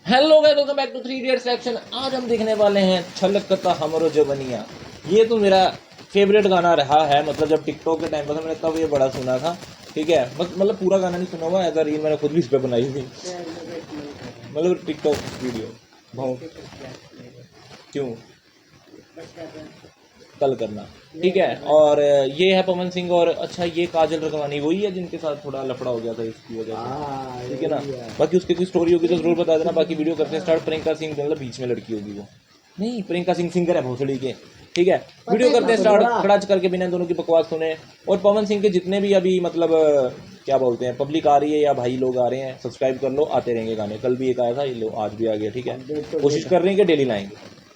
Hello guys, welcome back to 3 idiots action. आज हम देखने वाले हैं छलकता हमरो जवनिया। ये तो मेरा फेवरेट गाना रहा है, मतलब जब टिकटॉक के टाइम पर मैंने तब ये बड़ा सुना था। ठीक है, मतलब पूरा गाना नहीं सुना हुआ, एज अ रील मैंने खुद भी इस पर बनाई थी, मतलब टिकटॉक वीडियो। बहुत क्यों कल करना, ठीक है। और ये है पवन सिंह, और अच्छा ये काजल रखवानी वही है जिनके साथ थोड़ा लफड़ा हो गया था इसकी वजह से, ठीक है ना। बाकी उसकी कोई स्टोरी होगी तो जरूर बता देना। बाकी वीडियो करते हैं स्टार्ट। प्रियंका सिंह मतलब बीच में लड़की होगी वो, नहीं प्रियंका सिंह सिंगर है भोसड़ी के, ठीक है। वीडियो करते हैं स्टार्ट खड़ाच करके, बिना दोनों की बकवास सुने। और पवन सिंह के जितने भी अभी मतलब क्या बोलते हैं पब्लिक आ रही है या भाई लोग आ रहे हैं, सब्सक्राइब कर लो, आते रहेंगे गाने। कल भी एक आया था, ये लो आज भी आ गया, ठीक है। कोशिश कर रहे हैं कि डेली लाएंगे,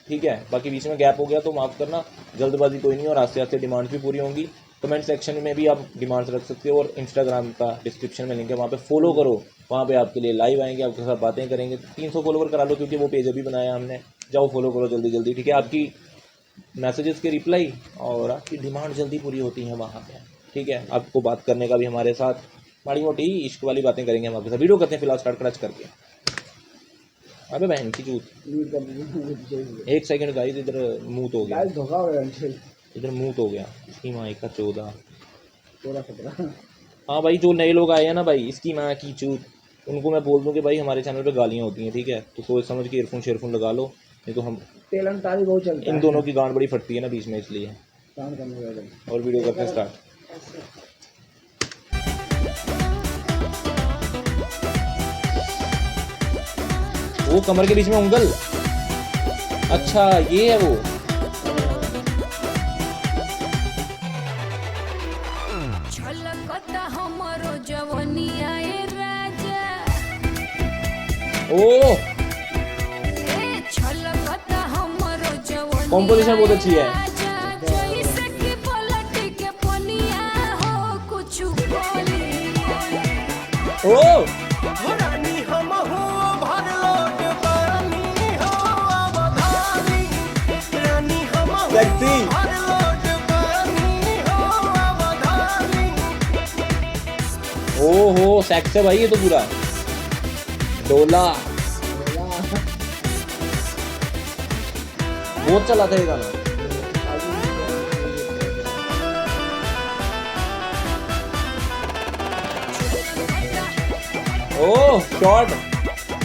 ठीक है। बाकी बीच में गैप हो गया तो माफ़ करना, जल्दबाजी कोई नहीं, और आस्ते आस्ते डिमांड्स भी पूरी होंगी। कमेंट सेक्शन में भी आप डिमांड्स रख सकते हो, और इंस्टाग्राम का डिस्क्रिप्शन में लिंक है, वहाँ पे फॉलो करो। वहाँ पे आपके लिए लाइव आएंगे, आपके साथ बातें करेंगे। 300 फॉलोवर करा लो, क्योंकि वो पेज अभी बनाया हमने। जाओ फॉलो करो जल्दी जल्दी, ठीक है। आपकी मैसेजेस के रिप्लाई और आपकी डिमांड जल्दी पूरी होती है वहाँ पे, ठीक है। आपको बात करने का भी हमारे साथ माड़ी मोटी इश्क वाली बातें करेंगे हम आपके साथ। वीडियो करते हैं फिलहाल स्टार्ट खड़ाच करके। अबे बहन की चूत, एक सेकंड गाइस, इधर मुंह तो हो गया, इधर मुंह तो हो गया। इसकी माँ का 14 हाँ भाई, जो नए लोग आए हैं ना भाई, इसकी माँ की चूत, उनको मैं बोल दूं कि भाई हमारे चैनल पे गालियाँ होती हैं, ठीक है। तो सोच समझ के ईयरफोन शेयरफोन लगा लो, नहीं तो हम तेलंतानी बहुत चलता इन दोनों की गांड बड़ी फटती है ना बीच में, इसलिए। और वीडियो करते हैं स्टार्ट। वो कमर के बीच में उंगल, अच्छा ये है वो। ओ कॉम्पोजिशन बहुत अच्छी है। ओ सेक्सी, ओहो सेक्स है भाई ये तो पूरा डोला। बहुत चला था ये गाना। ओह शॉट,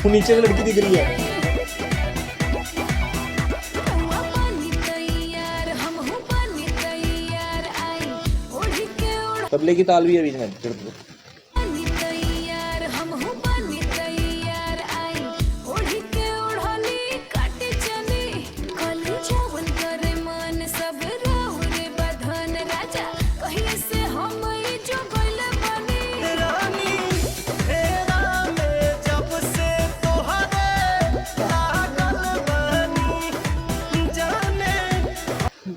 वो नीचे से लड़की दिख रही है। तबले की ताल भी है बीच में।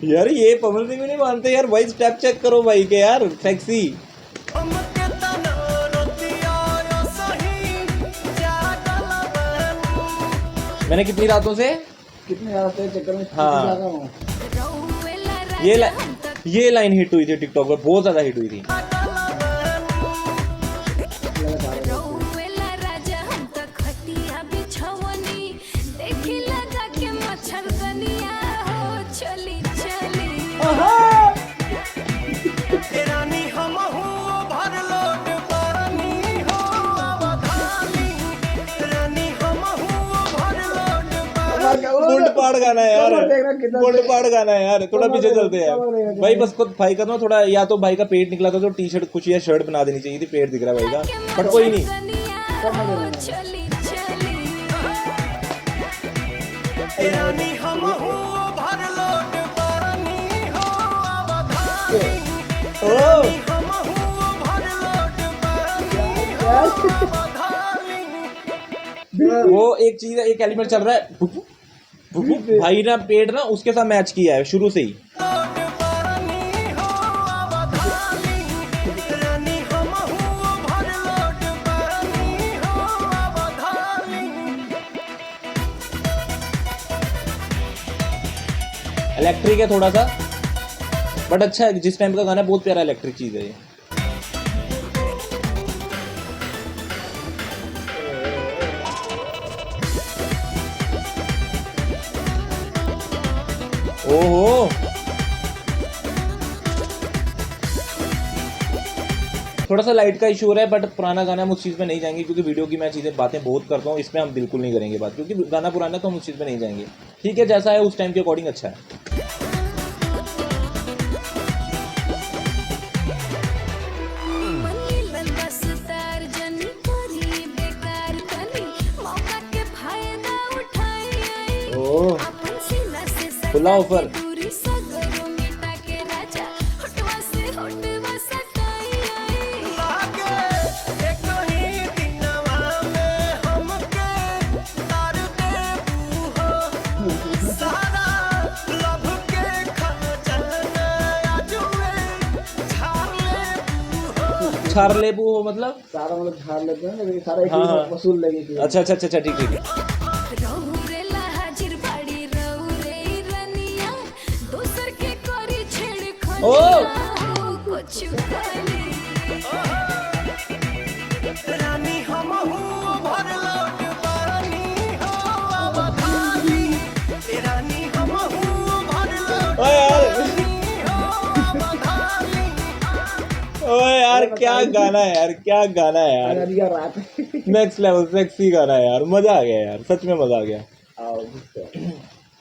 यार ये पवन सिंह भी नहीं मानते यार भाई, स्टेप चेक करो भाई के यार, सेक्सी। मैंने कितनी रातों से चक्कर में हाँ ये लाइन हिट हुई थी टिकटॉक पर, बहुत ज्यादा हिट हुई थी। बुंड पाड़ गाना है यार, बुंड पाड़ गाना है यार। थोड़ा पीछे चलते हैं भाई, बस खुद भाई का ना थोड़ा, या तो भाई का पेट निकला था तो टी शर्ट कुछ या शर्ट बना देनी चाहिए थी, पेट दिख रहा है भाई का, बट कोई नहीं। वो एक चीज, एक एलिमेंट चल रहा है भाई ना, पेट ना उसके साथ मैच किया है शुरू से ही। इलेक्ट्रिक है थोड़ा सा, बट अच्छा है। जिस टाइम का गाना है बहुत प्यारा इलेक्ट्रिक चीज है ये। ओहो, थोड़ा सा लाइट का इशू हो रहा है, बट पुराना गाना हम उस चीज़ पे नहीं जाएंगे क्योंकि वीडियो की मैं चीज़ें बातें बहुत करता हूँ, इसमें हम बिल्कुल नहीं करेंगे बात क्योंकि गाना पुराना है तो हम उस चीज़ पे नहीं जाएंगे। ठीक है, जैसा है उस टाइम के अकॉर्डिंग अच्छा है। ओह, खुला ऑफर। छार लेबू हो मतलब सारा मतलब झाड़ लेते हैं लेकिन सारा एक हाँ, ही हाँ। वसूल लेगी। अच्छा अच्छा अच्छा अच्छा, ठीक ठीक है। ओ ओए यार, ओए यार क्या गाना है यार, क्या गाना है यार, अगलिया रात नेक्स्ट लेवल सेक्सी गाना है यार, मजा आ गया यार, सच में मजा आ गया। आओ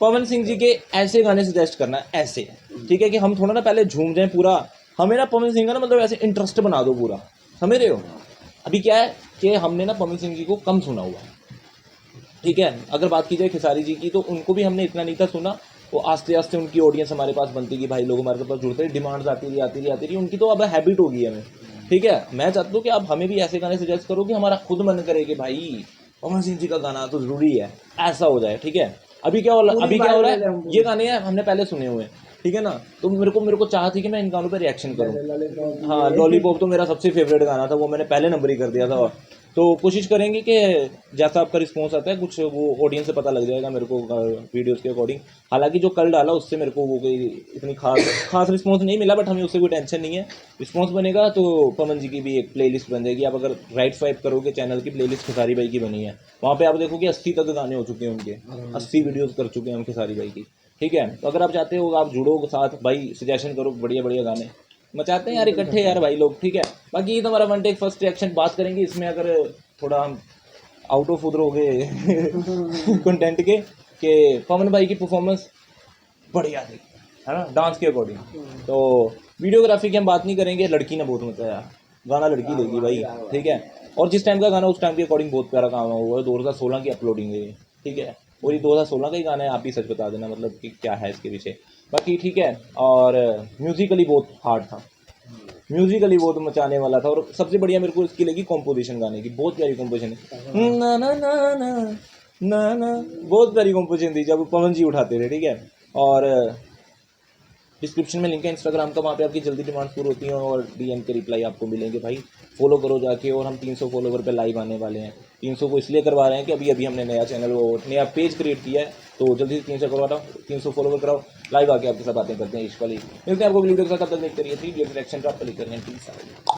पवन सिंह जी के ऐसे गाने सजेस्ट करना, ऐसे ठीक है कि हम थोड़ा ना पहले झूम जाएं पूरा, हमें ना पवन सिंह का ना मतलब ऐसे इंटरेस्ट बना दो पूरा, समझ रहे हो। अभी क्या है कि हमने ना पवन सिंह जी को कम सुना हुआ है, ठीक है। अगर बात की जाए खेसारी जी की तो उनको भी हमने इतना नहीं था सुना, वो आस्ते आस्ते उनकी ऑडियंस हमारे पास बनती गई, भाई लोग हमारे पास जुड़ते रहे, डिमांड्स आती रही, उनकी तो अब हैबिट हो गई है हमें, ठीक है। मैं चाहता हूँ कि अब हमें भी ऐसे गाने सजेस्ट करो कि हमारा खुद मन करे कि भाई पवन सिंह जी का गाना तो जरूरी है, ऐसा हो जाए, ठीक है। अभी क्या हो रहा है, ये गाने हैं हमने पहले सुने हुए हैं, ठीक है ना, तो मेरे को चाह थी कि मैं इन गानों पे रिएक्शन करूं। हाँ, लॉलीपॉप तो मेरा सबसे फेवरेट गाना था, वो मैंने पहले नंबर ही कर दिया था। तो कोशिश करेंगे कि जैसा आपका रिस्पॉन्स आता है कुछ वो ऑडियंस से पता लग जाएगा मेरे को वीडियोस के अकॉर्डिंग। हालांकि जो कल डाला उससे मेरे को वो कोई इतनी खास रिस्पॉन्स नहीं मिला, बट हमें उससे कोई टेंशन नहीं है। रिस्पॉन्स बनेगा तो पवन जी की भी एक प्लेलिस्ट बन जाएगी। आप अगर राइट स्वाइप करोगे चैनल की प्लेलिस्ट खेसारी भाई की बनी है, वहाँ पे आप देखोगे 80 तक गाने हो चुके हैं उनके, 80 वीडियोज़ कर चुके हैं हम खेसारी भाई की, ठीक है। तो अगर आप चाहते हो आप जुड़ो साथ भाई, सजेशन करो, बढ़िया बढ़िया गाने मचाते हैं यार इकट्ठे यार भाई लोग, ठीक है। बाकी ये तो हमारा वन टेक फर्स्ट रिएक्शन, बात करेंगे इसमें अगर थोड़ा हम आउट ऑफ उधर हो गए कंटेंट के पवन भाई की परफॉर्मेंस बढ़िया थी, है ना, डांस के अकॉर्डिंग। तो वीडियोग्राफी की हम बात नहीं करेंगे, लड़की ने बहुत मचाया, गाना लड़की देगी भाई, ठीक है। और जिस टाइम का गाना उस टाइम के अकॉर्डिंग बहुत प्यारा काम हुआ है, 2016 की अपलोडिंग है, ठीक है। और ये 2016 का ही गाना है, आप ही सच बता देना मतलब कि क्या है इसके पीछे। बाकी ठीक है, और म्यूजिकली बहुत हार्ड था, म्यूजिकली बहुत मचाने वाला था। और सबसे बढ़िया मेरे को इसकी लगी कॉम्पोजिशन, गाने की बहुत प्यारी कॉम्पोजिशन है, ना ना ना ना ना ना, बहुत प्यारी कॉम्पोजिशन थी जब पवन जी उठाते थे, ठीक है। और डिस्क्रिप्शन में लिंक है इंस्टाग्राम का, वहाँ पे आपकी जल्दी डिमांड पूरी होती हैं और डीएम के रिप्लाई आपको मिलेंगे भाई, फॉलो करो जाके। और हम 300 फॉलोवर पे लाइव आने वाले हैं, 300 को इसलिए करवा रहे हैं कि अभी हमने नया चैनल वो नया पेज क्रिएट किया है, तो जल्दी से 300 करवा रहा हूँ, 300 फॉलोवर कराओ, लाइव आके आपके साथ बातें करते हैं इश्क वाली। मिलते हैं आपको वीडियो के साथ, तब तक देखते रहिए 3 रिएक्शन ड्रॉप क्लिक करें।